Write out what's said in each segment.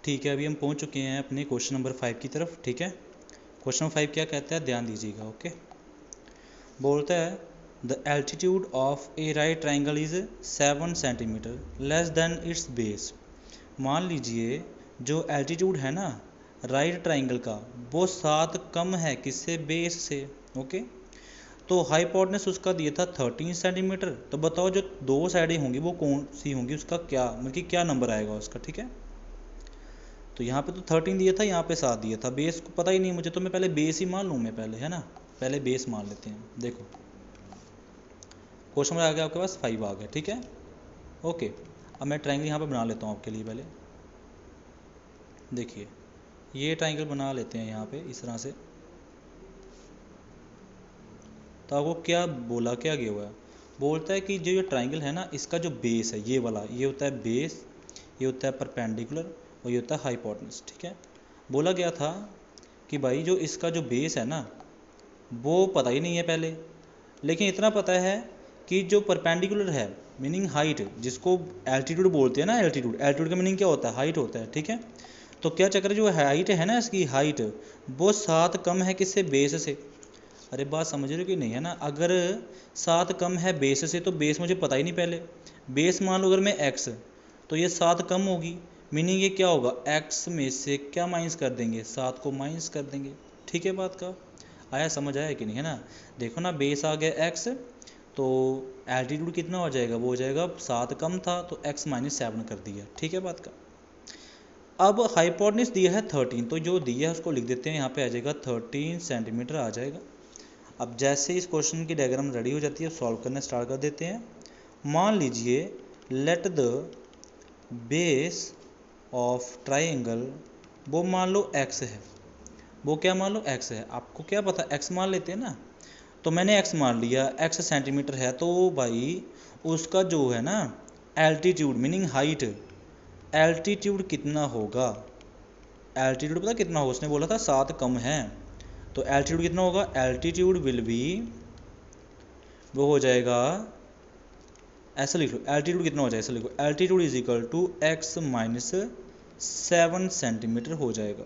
ठीक है, अभी हम पहुंच चुके हैं अपने क्वेश्चन नंबर 5 की तरफ। ठीक है, क्वेश्चन 5 क्या कहता है, ध्यान दीजिएगा। ओके, बोलता है the altitude of A right triangle is 7 centimetre less than it's base. मान लीजिए जो एल्टीट्यूड है ना राइट ट्राइंगल का, वो 7 कम है किससे, बेस से। ओके, तो हाइपोटेनस उसका दिया था 13 सेंटीमीटर। तो बताओ जो दो साइडें होंगी वो कौन सी होंगी, उसका क्या मतलब कि क्या नंबर आएगा उसका। ठीक है, तो यहाँ पे तो 13 दिया था, यहाँ पे 7 दिया था। बेस को पता ही नहीं मुझे, तो मैं पहले बेस ही मान लूँ मैं पहले, है ना। पहले बेस मान लेते हैं। देखो क्वेश्चन नंबर आ गया आपके पास 5 आ गया। ठीक है, ओके, अब मैं ट्राइंगल यहाँ पे बना लेता हूँ आपके लिए। पहले देखिए ये ट्राइंगल बना लेते हैं यहाँ पे इस तरह से। तो आपको क्या बोला, क्या गया हुआ है, बोलता है कि जो ये ट्राइंगल है ना, इसका जो बेस है ये वाला, ये होता है बेस, ये होता है परपेंडिकुलर और ये होता है हाइपोटेनस। ठीक है, बोला गया था कि भाई जो इसका जो बेस है ना वो पता ही नहीं है पहले, लेकिन इतना पता है कि जो परपेंडिकुलर है मीनिंग हाइट, जिसको एल्टीट्यूड बोलते हैं ना, एल्टीट्यूड का मीनिंग क्या होता है, हाइट होता है। ठीक है, तो क्या चक्कर है, जो हाइट है ना इसकी हाइट, वो 7 कम है किससे, बेस से। अरे बात समझ रहे हो कि नहीं, है ना। अगर 7 कम है बेस से, तो बेस मुझे पता ही नहीं पहले। बेस मान लो अगर मैं x, तो ये 7 कम होगी, मीनिंग ये क्या होगा, x में से क्या माइनस कर देंगे, 7 को माइनस कर देंगे। ठीक है, बात का आया, समझ आया कि नहीं, है ना। देखो ना, बेस आ गया x, तो एल्टीट्यूड कितना हो जाएगा, वो हो जाएगा 7 कम था तो x माइनस 7 कर दिया। ठीक है, बात का। अब हाइपोटेनस दिया है 13, तो जो दिया है उसको लिख देते हैं, यहाँ पे आ जाएगा 13 सेंटीमीटर आ जाएगा। अब जैसे इस क्वेश्चन की डायग्राम रेडी हो जाती है, सॉल्व करना स्टार्ट कर देते हैं। मान लीजिए let the base of triangle, वो मान लो x है, वो क्या मान लो x है। आपको क्या पता, x मान लेते हैं ना, तो मैंने x मान लिया, x सेंटीमीटर है, तो भाई उसका जो है ना एल्टीट्यूड मीनिंग हाइट, एल्टीट्यूड कितना होगा, एल्टीट्यूड पता कितना होगा, उसने बोला था 7 कम है, तो एल्टीट्यूड कितना होगा, एल्टीट्यूड विल बी, वो हो जाएगा, ऐसा लिख लो, एल्टीट्यूड कितना हो जाएगा, ऐसा लिखो, altitude is equal to x minus 7 centimetre हो जाएगा।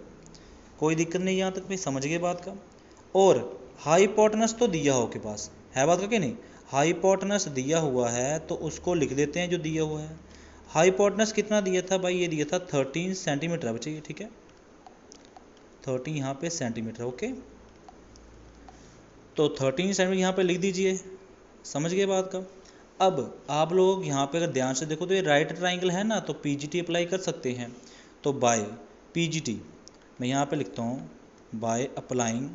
कोई दिक्कत नहीं, यहाँ तक भाई समझ गए बात का। और हाइपोटेनस तो दिया हो के पास है, बात का कि नहीं, हाइपोटेनस दिया हुआ है तो उसको लिख देते हैं जो दिया हुआ है। हाइपोटेनस कितना दिया था भाई, ये दिया था 13 सेंटीमीटर बच्चे। ठीक है, 13 यहाँ पे सेंटीमीटर। ओके, तो 13 सेंटीमीटर यहाँ पे लिख दीजिए, समझ गए बात का। अब आप लोग यहाँ पे अगर ध्यान से देखो तो ये राइट ट्राइंगल है ना, तो पीजीटी अप्लाई कर सकते हैं। तो बाय पीजीटी मैं यहाँ पे लिखता हूँ, by applying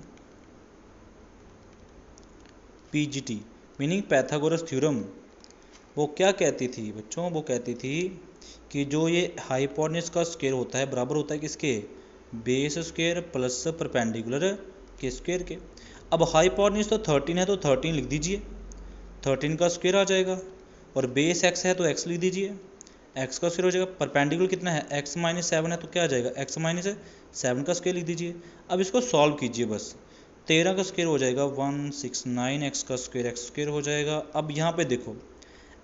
PGT meaning Pythagoras theorem. वो क्या कहती थी बच्चों, वो कहती थी कि जो ये हाइपोटेनस का स्क्वायर होता है बराबर होता है किसके, बेस स्क्वायर प्लस परपेंडिकुलर के स्क्वायर के। अब हाइपोटेनस तो 13 है, तो 13 लिख दीजिए, 13 का स्क्वायर आ जाएगा, और बेस x है तो x लिख दीजिए, x का स्क्वायर हो जाएगा। परपेंडिकुलर कितना है, x माइनस 7 है, तो क्या आ जाएगा, x माइनस 7 का स्क्वायर लिख दीजिए। अब इसको सॉल्व कीजिए, बस 13 का स्क्वायर हो जाएगा 169, x का स्क्वायर x स्क्वायर हो जाएगा। अब यहाँ पे देखो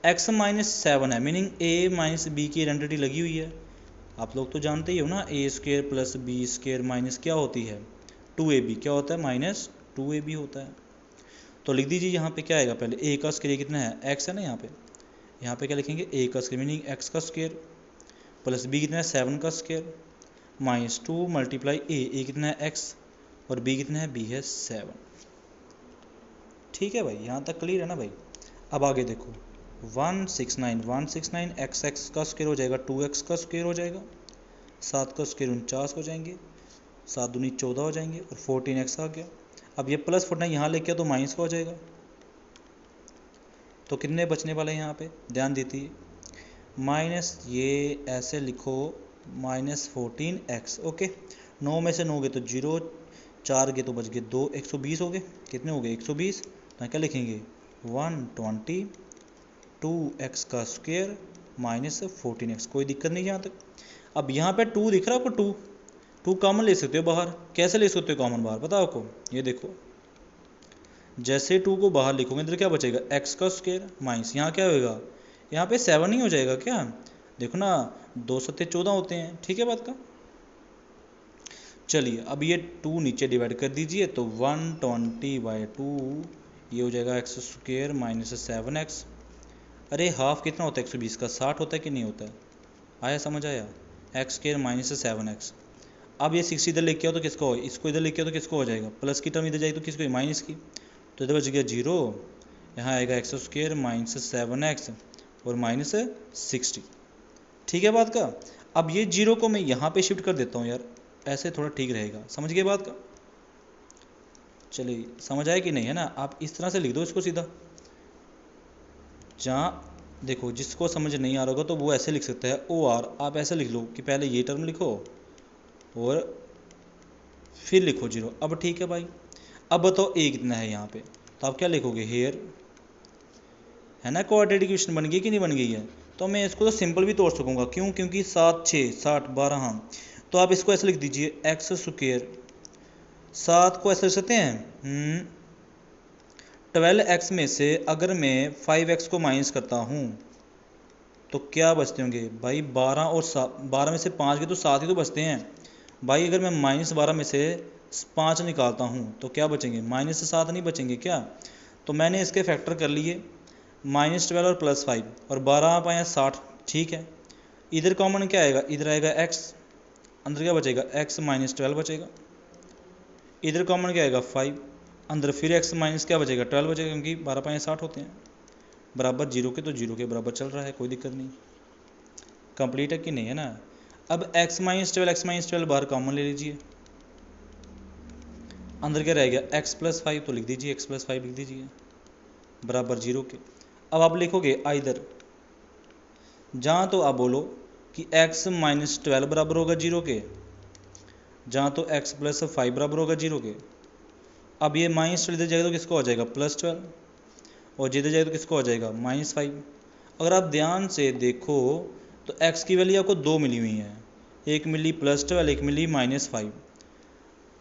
x माइनस 7 है, मीनिंग a माइनस बी की आइडेंटिटी लगी हुई है। आप लोग तो जानते ही हो ना, a square plus b square minus क्या होती है 2ab, क्या होता है माइनस 2ab होता है। तो लिख दीजिए यहाँ पे क्या आएगा, पहले a का स्क्वायर कितना है, x है ना, यहाँ पे क्या लिखेंगे, a का स्क्वायर मीनिंग x का स्क्वायर प्लस b कितना है 7 का स्क्वायर माइनस 2 मल्टीप्लाई a कितना है x और b कितना है, b है 7। ठीक है भाई, यहाँ तक क्लियर है ना भाई। अब आगे देखो 169 x का स्क्वायर हो जाएगा 2x का स्क्वायर हो जाएगा, 7 का स्क्वायर 49 हो जाएंगे, 7 दूनी 14 हो जाएंगे, और 14x आ गया। अब ये प्लस 49 यहाँ लेके तो माइनस का हो जाएगा, तो कितने बचने वाले हैं यहाँ पे, ध्यान देती माइनस, ये ऐसे लिखो माइनस 14x। ओके, 9 में से 9 गए तो 0, 4 गए तो बच गए 2, 120 हो गए, कितने हो गए 120, तो क्या लिखेंगे 122x का स्क्वायर माइनस 14x। कोई दिक्कत नहीं यहाँ तक। अब यहाँ पे 2 दिख रहा है आपको, 2 कॉमन ले सकते हो बाहर, कैसे ले सकते हो कॉमन बाहर, पता आपको, ये देखो जैसे 2 को बाहर लिखोगे इधर क्या बचेगा, x का स्क्वायर माइनस यहाँ क्या होएगा, यहाँ पे 7 ही हो जाएगा क्या, देखो ना 2 सत्ते 14 होते हैं। ठीक है बात का, चलिए अब ये 2 नीचे डिवाइड कर दीजिए, तो 120/2 ये हो जाएगा x² माइनस 7x। अरे हाफ कितना होता है 120 का? 60 होता है कि नहीं होता है? आया, समझ आया? x² minus 7x। अब ये 6 इधर लेके आओ तो किसको, इसको इधर लेके आओ तो किसको हो जाएगा? प्लस की टर्म इधर जाएगी तो किसको, माइनस की, तो इधर बच गया 0। यहाँ आएगा x² माइनस 7x और माइनस 60। ठीक है बात का। अब ये 0 को मैं यहाँ पे शिफ्ट कर देता हूँ यार, ऐसे थोड़ा ठीक रहेगा। समझ गए बात का? चलिए समझ आया कि नहीं, है ना? आप इस तरह से लिख दो इसको सीधा। जहाँ देखो जिसको समझ नहीं आ रहा होगा तो वो ऐसे लिख सकता है OR। आप ऐसे लिख लो कि पहले ये टर्म लिखो और फिर लिखो 0। अब ठीक है भाई, अब बताओ a कितना है यहाँ पे, तो आप क्या लिखोगे? हेयर, है ना? क्वाड्रेटिक इक्वेशन बन गई कि नहीं बन गई है? तो मैं इसको तो सिंपल भी तोड़ सकूंगा, क्यों? क्योंकि 7 6 60 12, हाँ। तो आप इसको ऐसे लिख दीजिए x²। 7 को ऐसे लिख सकते हैं 12x में से अगर मैं 5x को माइनस करता हूँ तो क्या बचते होंगे भाई? 12 और 12 में से 5 के तो 7 ही तो बचते हैं भाई। अगर मैं -12 में से 5 निकालता हूँ तो क्या बचेंगे? -7 नहीं बचेंगे क्या? तो मैंने इसके फैक्टर कर लिए, -12 और +5 और 12 आप आए 60। ठीक है, इधर कॉमन क्या आएगा? इधर आएगा x, अंदर क्या बचेगा? x - 12 बचेगा। इधर कॉमन क्या आएगा? 5, अंदर फिर x माइनस क्या बचेगा? 12 बचेगा, क्योंकि 12 5 60 होते हैं। बराबर 0 के, तो 0 के बराबर चल रहा है, कोई दिक्कत नहीं। कंप्लीट है कि नहीं, है ना? अब x - 12 बाहर कॉमन ले लीजिए, अंदर क्या रहेगा? x + 5, तो लिख दीजिए x + 5 लिख दीजिए बराबर 0 के। अब आप लिखोगे आइदर, जहाँ तो आप बोलो कि x - 12 बराबर होगा 0 के, जहाँ तो x + 5 बराबर होगा 0 के। अब ये -12 इधर जाएगा तो किसको हो जाएगा? +12, और जिधर जाएगा तो किसको हो जाएगा? -5। अगर आप ध्यान से देखो तो x की वैल्यू आपको 2 मिली हुई है, एक मिली +12, एक मिली -5।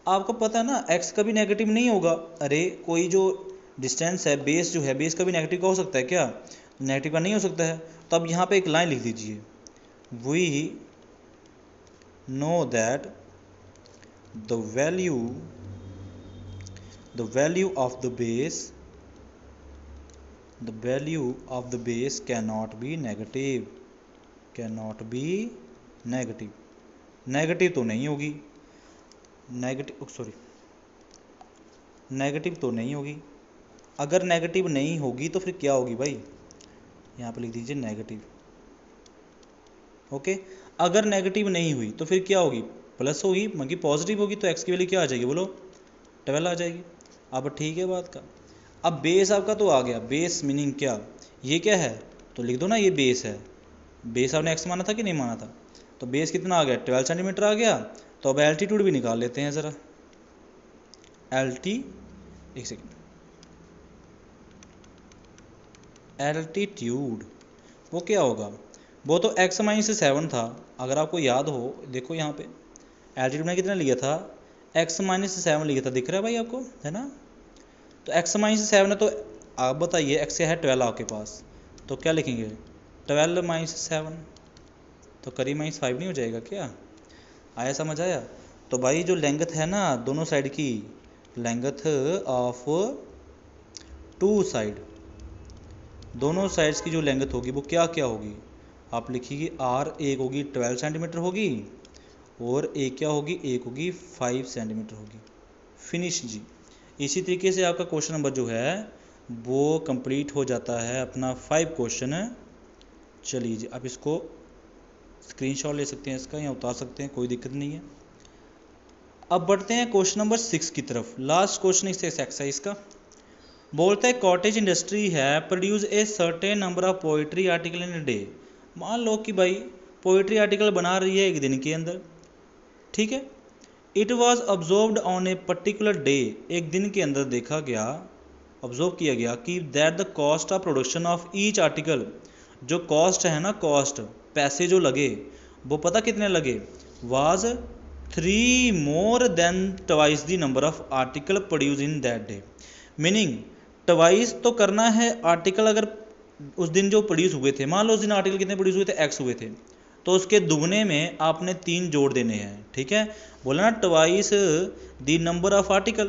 आपको पता है ना x कभी नेगेटिव नहीं होगा। अरे कोई जो डिस्टेंस है, बेस जो है, बेस कभी नेगेटिव का हो सकता है क्या? नेगेटिव का नहीं हो सकता है। तो अब यहाँ पे एक लाइन लिख दीजिए, we know that the value of the base cannot be negative. Negative तो नहीं होगी, नेगेटिव तो नहीं होगी। अगर नेगेटिव नहीं होगी तो फिर क्या होगी भाई? यहाँ पे लिख दीजिए नेगेटिव। ओके, अगर नेगेटिव नहीं हुई तो फिर क्या होगी? प्लस होगी, मतलब पॉजिटिव होगी, तो x की वैल्यू क्या आ जाएगी? बोलो 12 आ जाएगी। अब ठीक है बात का। अब बेस आपका तो आ गया। बेस मीनिंग क्या? ये क्या है? तो लिख दो ना, ये बेस है। बेस आपने x माना था कि नहीं माना था? तो बेस कितना आ गया? 12 सेंटीमीटर आ गया। तो अब एल्टीट्यूड भी निकाल लेते हैं ज़रा। एक सेकेंड, एल्टीट्यूड वो क्या होगा? वो तो x - 7 था, अगर आपको याद हो। देखो यहाँ पे एल्टीट्यूड ने कितना लिया था? x - 7 लिया था, दिख रहा है भाई आपको, है ना? तो x - 7 है, तो आप बताइए x है 12 आपके पास, तो क्या लिखेंगे? 12 - 7, तो करीब -5 नहीं हो जाएगा क्या? आया, समझ आया? तो भाई जो लेंथ है ना दोनों साइड की, लेंथ ऑफ 2 साइड, दोनों साइड्स की जो लेंथ होगी वो क्या क्या होगी? आप लिखिए r, एक होगी 12 सेंटीमीटर होगी, और एक क्या होगी? एक होगी 5 सेंटीमीटर होगी। फिनिश जी। इसी तरीके से आपका क्वेश्चन नंबर जो है वो कंप्लीट हो जाता है अपना 5 क्वेश्चन। चलिए जी, आप इसको स्क्रीनशॉट ले सकते हैं इसका, या उतार सकते हैं, कोई दिक्कत नहीं है। अब बढ़ते हैं क्वेश्चन नंबर 6 की तरफ। लास्ट क्वेश्चन इस एक्सरसाइज का बोलता है कॉटेज इंडस्ट्री है produce a certain number of poetry article in a day. मान लो कि भाई पोइट्री आर्टिकल बना रही है एक दिन के अंदर, ठीक है। It was observed on a particular day, एक दिन के अंदर देखा गया, ऑब्जर्व किया गया कि that the cost of production of each article, जो कॉस्ट है ना, कॉस्ट पैसे जो लगे वो पता कितने लगे? Was 3 more than twice the number of article produced in that day। Meaning twice तो करना है आर्टिकल, अगर उस दिन जो प्रोड्यूस हुए थे, मान लो उस दिन आर्टिकल कितने प्रोड्यूस हुए थे? x हुए थे, तो उसके दुगने में आपने 3 जोड़ देने हैं, ठीक है। बोला ना twice the number of article,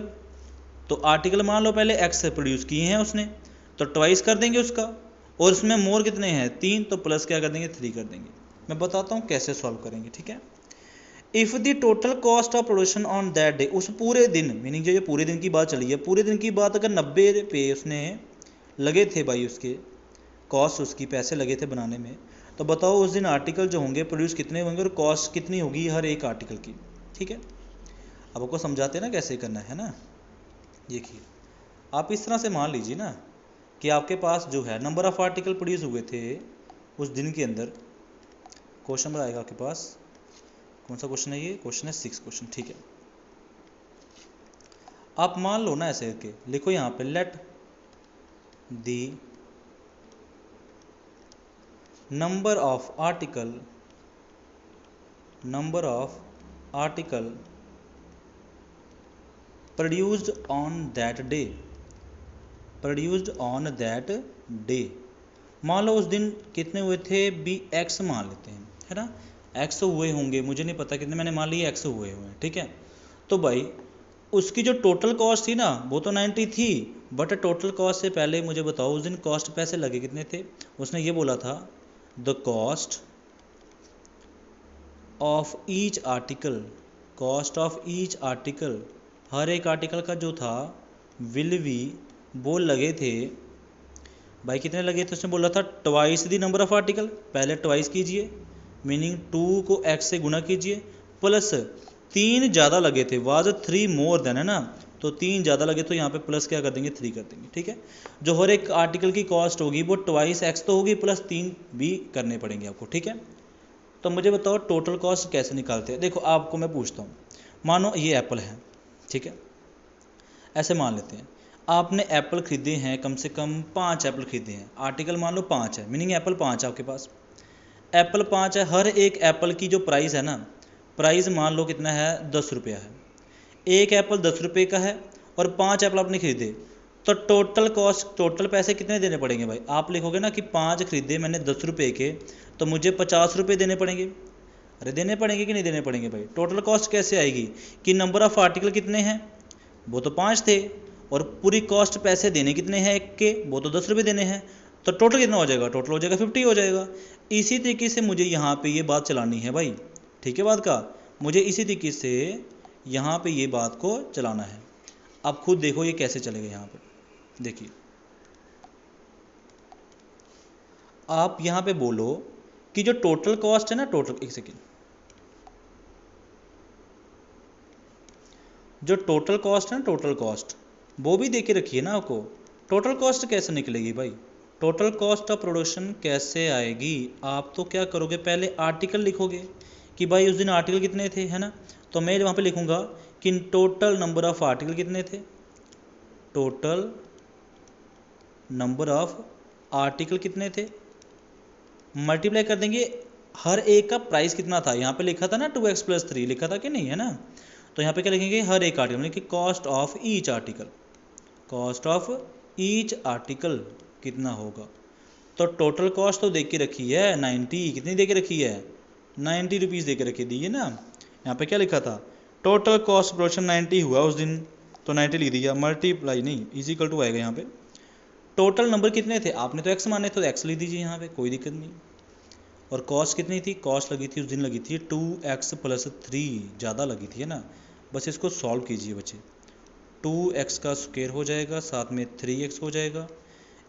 तो आर्टिकल मान लो पहले एक्स से प्रोड्यूस किए हैं उसने, तो ट्वाइस कर देंगे उसका, और उसमें मोर कितने हैं 3, तो प्लस क्या कर देंगे 3 कर देंगे। मैं बताता हूँ कैसे सॉल्व करेंगे, ठीक है। If the total cost of production on that day, उस पूरे दिन, मीनिंग जो ये पूरे दिन की बात चली है, पूरे दिन की बात, अगर 90 रुपये उसने लगे थे भाई, उसके कॉस्ट, उसकी पैसे लगे थे बनाने में, तो बताओ उस दिन आर्टिकल जो होंगे प्रोड्यूस कितने होंगे और कॉस्ट कितनी होगी हर एक आर्टिकल की, ठीक है। अब आपको समझाते हैं ना कैसे करना है ना। देखिए आप इस तरह से मान लीजिए ना कि आपके पास जो है नंबर ऑफ आर्टिकल प्रोड्यूस हुए थे उस दिन के अंदर। क्वेश्चन आएगा आपके पास, कौन सा क्वेश्चन है ये, क्वेश्चन है 6 क्वेश्चन, ठीक है। आप मान लो ना ऐसे करके लिखो यहाँ पे, let the number of article produced on that day, मान लो उस दिन कितने हुए थे, बी एक्स मान लेते हैं, है ना, एक्स हुए होंगे, मुझे नहीं पता कितने, मैंने मान लिया एक्स हुए हैं, ठीक है। तो भाई उसकी जो टोटल कॉस्ट थी ना वो तो 90 थी, बट टोटल कॉस्ट से पहले मुझे बताओ उस दिन कॉस्ट पैसे लगे कितने थे। उसने ये बोला था the cost of each article, हर एक आर्टिकल का जो था विल बी, वो लगे थे भाई, कितने लगे थे, उसने बोला था twice the number of article, पहले ट्वाइस कीजिए, मीनिंग 2 को x से गुना कीजिए, प्लस 3 ज़्यादा लगे थे, वाज 3 मोर देन, है ना, तो 3 ज़्यादा लगे तो यहाँ पे प्लस क्या कर देंगे 3 कर देंगे, ठीक है। जो हर एक आर्टिकल की कॉस्ट होगी वो ट्वाइस x तो होगी, प्लस 3 भी करने पड़ेंगे आपको, ठीक है। तो मुझे बताओ टोटल कॉस्ट कैसे निकालते हैं। देखो आपको मैं पूछता हूँ, मानो ये एप्पल है, ठीक है, ऐसे मान लेते हैं आपने एप्पल खरीदे हैं, कम से कम 5 एप्पल खरीदे हैं, आर्टिकल मान लो 5 है, मीनिंग एप्पल 5 है आपके पास, एप्पल 5 है, हर एक एप्पल की जो प्राइस है ना, प्राइस मान लो कितना है 10 रुपया है, एक एप्पल 10 रुपये का है और 5 एप्पल आपने खरीदे, तो टोटल कॉस्ट, टोटल पैसे कितने देने पड़ेंगे भाई। आप लिखोगे ना कि 5 खरीदे मैंने 10 रुपये के, तो मुझे 50 रुपये देने पड़ेंगे। अरे देने पड़ेंगे कि नहीं देने पड़ेंगे भाई। टोटल कॉस्ट कैसे आएगी कि नंबर ऑफ आर्टिकल कितने हैं, वो तो 5 थे, और पूरी कॉस्ट पैसे देने कितने हैं एक के, वो तो 10 रुपये देने हैं, तो टोटल कितना हो जाएगा, टोटल हो जाएगा 50 हो जाएगा। इसी तरीके से मुझे यहाँ पे ये बात चलानी है भाई, ठीक है, बात का मुझे इसी तरीके से यहाँ पे ये बात को चलाना है। अब खुद देखो ये कैसे चलेगा। यहाँ पे देखिए आप यहाँ पे बोलो कि जो टोटल कॉस्ट है ना, टोटल, एक सेकेंड, जो टोटल कॉस्ट है ना, टोटल कॉस्ट वो भी दे के रखिए ना आपको। टोटल कॉस्ट कैसे निकलेगी भाई, टोटल कॉस्ट ऑफ प्रोडक्शन कैसे आएगी। आप तो क्या करोगे, पहले आर्टिकल लिखोगे कि भाई उस दिन आर्टिकल कितने थे, है ना, तो मैं वहाँ पे लिखूँगा कि टोटल नंबर ऑफ आर्टिकल कितने थे, टोटल नंबर ऑफ आर्टिकल कितने थे, मल्टीप्लाई कर देंगे हर एक का प्राइस कितना था। यहाँ पे लिखा था ना 2x + 3 लिखा था कि नहीं, है ना, तो यहाँ पे क्या लिखेंगे हर एक आर्टिकल, मतलब कि cost of each article, cost of each article कितना होगा। तो टोटल कॉस्ट तो दे के रखी है 90, कितनी दे के रखी है 90 रुपीज़ दे के रखी दी है ना। यहाँ पे क्या लिखा था, टोटल कॉस्ट प्रोडक्शन 90 हुआ उस दिन, तो 90 लिख दिया, मल्टीप्लाई नहीं इजिकल टू आएगा। यहाँ पे टोटल नंबर कितने थे, आपने तो एक्स माने तो एक्स लिख दीजिए यहाँ पे, कोई दिक्कत नहीं। और कॉस्ट कितनी थी, कॉस्ट लगी थी उस दिन लगी थी 2x + 3, ज़्यादा लगी थी, है ना। बस इसको सॉल्व कीजिए बच्चे, 2x का स्क्वायर हो जाएगा, साथ में 3x हो जाएगा,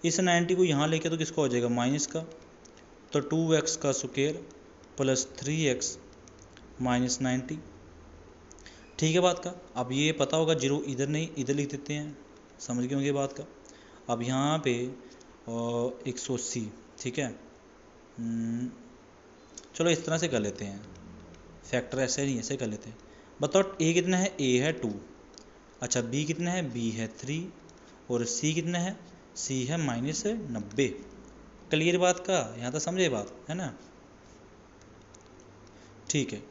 इस 90 को यहाँ लेके तो किसका हो जाएगा माइनस का, तो 2x का स्क्वायर + 3x - 90, ठीक है बात का। अब ये पता होगा, जीरो इधर नहीं इधर लिख देते हैं, समझ गए होंगे बात का। अब यहाँ पे 180, ठीक है, चलो इस तरह से कर लेते हैं, फैक्टर ऐसे नहीं ऐसे कर लेते हैं। बताओ a कितना है, a है 2, अच्छा b कितना है, b है 3, और c कितना है, c है -90। क्लियर बात का, यहाँ तक समझे बात, है ना, ठीक है।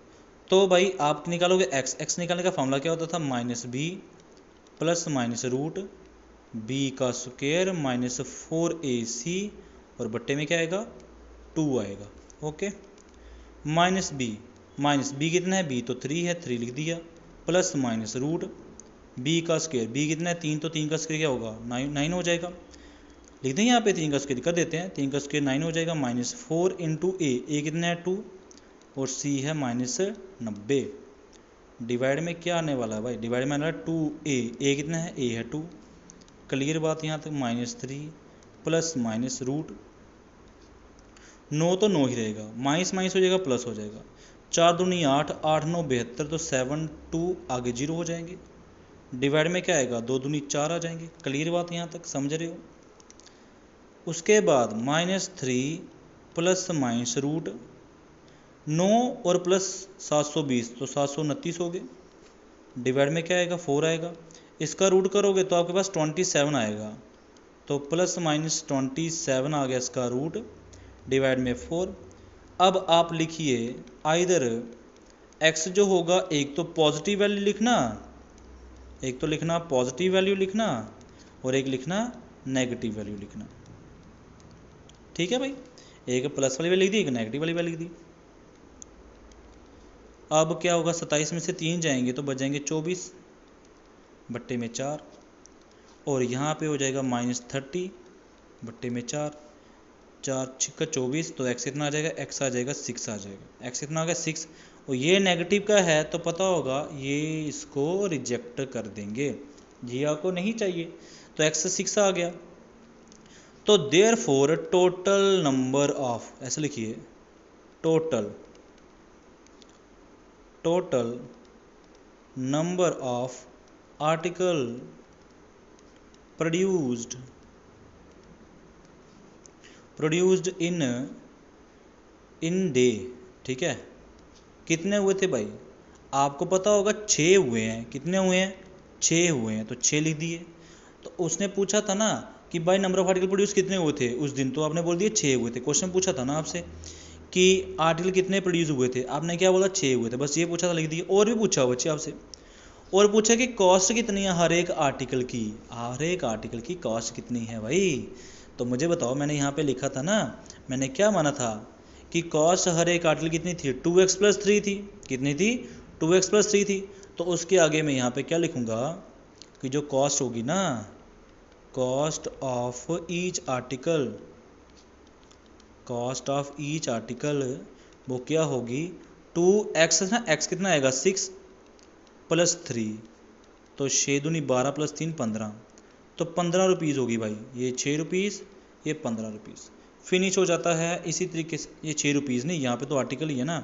तो भाई आप निकालोगे x निकालने का फॉर्मूला क्या होता था, -b ± b का स्क्वायर -4ac, और बट्टे में क्या आएगा 2 आएगा, ओके। माइनस बी कितना है, बी तो 3 है, 3 लिख दिया, प्लस माइनस रूट बी का स्क्वायर, बी कितना है 3, तो 3 का स्क्वायर क्या होगा 9 हो जाएगा, लिख दें यहाँ पे 3 का स्क्वायर कर देते हैं, 3 का स्क्वायर 9 हो जाएगा, माइनस 4 इंटू ए कितना है 2 और सी है -90। डिवाइड में क्या आने वाला है भाई, डिवाइड में आने वाला 2a कितना है, a है 2, क्लियर बात यहाँ तक, -3 प्लस माइनस रूट 9 तो 9 ही रहेगा, माइनस माइनस हो जाएगा प्लस हो जाएगा, 4 दूनी 8, 8 9 72, तो 7 2 आगे 0 हो जाएंगे, डिवाइड में क्या आएगा 2 दूनी 4 आ जाएंगे, क्लियर बात यहाँ तक समझ रहे हो। उसके बाद -3 प्लस माइनस रूट 9 और प्लस 720, तो 729 हो गए, डिवाइड में क्या आएगा 4 आएगा, इसका रूट करोगे तो आपके पास 27 आएगा, तो प्लस माइनस 27 आ गया इसका रूट, डिवाइड में 4। अब आप लिखिए आइदर x जो होगा, एक तो पॉजिटिव वैल्यू लिखना, एक तो लिखना पॉजिटिव वैल्यू लिखना और एक लिखना नेगेटिव वैल्यू लिखना, ठीक है भाई, एक प्लस वाली वैल्यू लिख दी, एक नेगेटिव वाली वैल्यू लिख दी। अब क्या होगा, 27 में से 3 जाएंगे तो बच जाएंगे 24 बट्टे में 4, और यहाँ पे हो जाएगा -30 बट्टे में 4, 4 6 24, तो x कितना आ जाएगा, x आ जाएगा 6 आ जाएगा, x कितना आ गया 6, और ये नेगेटिव का है तो पता होगा ये इसको रिजेक्ट कर देंगे, जी आपको नहीं चाहिए, तो x 6 आ गया, तो देयरफॉर टोटल नंबर ऑफ, ऐसे लिखिए total number of article produced in day, ठीक है, कितने हुए थे भाई, आपको पता होगा 6 हुए हैं, कितने हुए हैं 6 हुए हैं, तो 6 लिख दिए। तो उसने पूछा था ना कि भाई नंबर ऑफ आर्टिकल प्रोड्यूस कितने हुए थे उस दिन, तो आपने बोल दिया 6 हुए थे, क्वेश्चन पूछा था ना आपसे कि आर्टिकल कितने प्रोड्यूस हुए थे, आपने क्या बोला 6 हुए थे, बस ये पूछा था, लिख दिए। और भी पूछा बच्चे आपसे, और पूछा कि कॉस्ट कितनी है हर एक आर्टिकल की कॉस्ट कितनी है भाई, तो मुझे बताओ, मैंने यहाँ पे लिखा था ना, मैंने क्या माना था कि कॉस्ट हर एक आर्टिकल कितनी थी, 2x + 3 थी, कितनी थी 2x + 3 थी, तो उसके आगे मैं यहाँ पे क्या लिखूँगा कि जो कॉस्ट होगी ना, कॉस्ट ऑफ ईच आर्टिकल वो क्या होगी 2x ना, x कितना आएगा 6 + 3, तो 6 दूनी 12 + 3 15, तो 15 रुपीज़ होगी भाई, ये 6 रुपीज़, ये 15 रुपीज़, फिनिश हो जाता है। इसी तरीके से ये 6 रुपीज़ नहीं, यहाँ पे तो आर्टिकल ही है ना,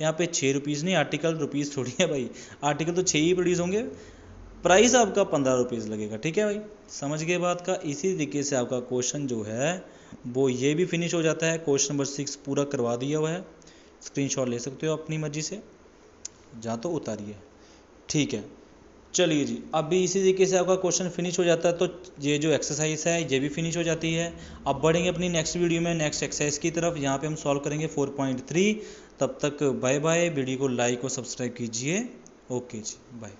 यहाँ पे 6 रुपीज़ नहीं, आर्टिकल रुपीज़ थोड़ी है भाई, आर्टिकल तो 6 ही प्रोड्यूस होंगे, प्राइस आपका 15 रुपीज़ लगेगा, ठीक है भाई, समझ गए बात का। इसी तरीके से आपका क्वेश्चन जो है वो ये भी फिनिश हो जाता है, क्वेश्चन नंबर 6 पूरा करवा दिया हुआ है, स्क्रीनशॉट ले सकते हो अपनी मर्जी से, जा तो उतारिए, ठीक है। चलिए जी, अभी इसी तरीके से आपका क्वेश्चन फिनिश हो जाता है, तो ये जो एक्सरसाइज है ये भी फिनिश हो जाती है। अब बढ़ेंगे अपनी नेक्स्ट वीडियो में नेक्स्ट एक्सरसाइज की तरफ, यहाँ पे हम सॉल्व करेंगे 4.3। तब तक बाय बाय, वीडियो को लाइक और सब्सक्राइब कीजिए, ओके जी, बाय।